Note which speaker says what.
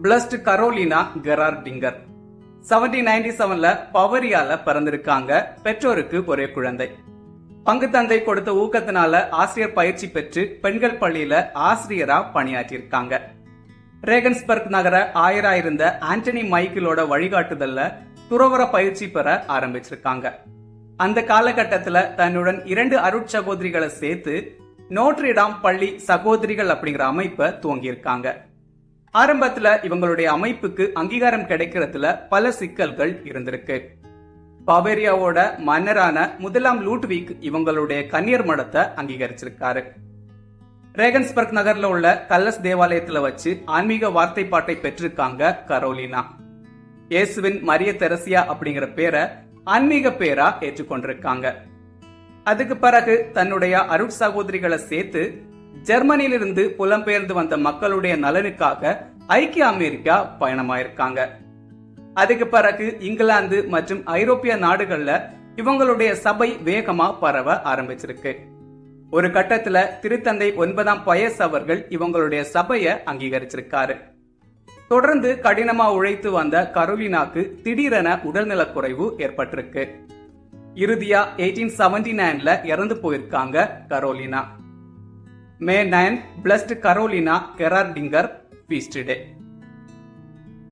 Speaker 1: Blessed Carolina கெரார்டிங்கர் 1797ல பவரியால பிறந்திருக்காங்க. பெற்றோருக்கு ஒரே குழந்தை. பங்கு தந்தை கொடுத்த ஊக்கத்தினால ஆசிரியர் பயிற்சி பெற்று பெண்கள் பள்ளியில ஆசிரியரா பணியாற்றியிருக்காங்க. ரேகன்ஸ்பர்க் நகர ஆயரா இருந்த ஆண்டனி மைக்கேலோட வழிகாட்டுதல்ல துறவற பயிற்சி பெற ஆரம்பிச்சிருக்காங்க. அந்த காலகட்டத்துல தன்னுடன் 2 அருட்சகோதரிகளை சேர்த்து நோட்ரிடாம் பள்ளி சகோதரிகள் அப்படிங்கிற அமைப்பை துவங்கியிருக்காங்க. ஆரம்பத்துல இவங்களுடைய அமைப்புக்கு அங்கீகாரம் கிடைக்கிறதுல பல சிக்கல்கள் இருந்திருக்கு. பவேரியாவோட மன்னரான முதலாம் லூட்விக் இவங்களுடைய கன்னியர் மடத்தை அங்கீகரிச்சிருக்காரு. ரேகன்ஸ்பர்க் நகர்ல உள்ள கல்லஸ் தேவாலயத்துல வச்சு ஆன்மீக வார்த்தை பாட்டை பெற்றிருக்காங்க கரோலினா. இயேசுவின் மரிய தெரசியா அப்படிங்கிற பேரை ஆன்மீக பேரா ஏற்றுக்கொண்டிருக்காங்க. அதுக்கு பிறகு தன்னுடைய அருட் சகோதரிகளை சேர்த்து ஜெர்மனியிலிருந்து புலம்பெயர்ந்து வந்த மக்களுடைய நலனுக்காக ஐக்கிய அமெரிக்கா பயணமாயிருக்காங்க. அதுக்கு பிறகு இங்கிலாந்து மற்றும் ஐரோப்பிய நாடுகள்ல இவங்களுடைய சபை வேகமா பரவ ஆரம்பிச்சிருக்கு. ஒரு கட்டத்துல திருத்தந்தை 9ஆம் பயஸ் அவர்கள் இவங்களுடைய சபையை அங்கீகரிச்சிருக்காரு. தொடர்ந்து கடினமா உழைத்து வந்த கரோலினாக்கு திடீரென உடல்நலக்குறைவு ஏற்பட்டிருக்கு. இறுதியா 1879ல இறந்து போயிருக்காங்க Carolina. May 9 Blessed Carolina Gerardinger Feast Day.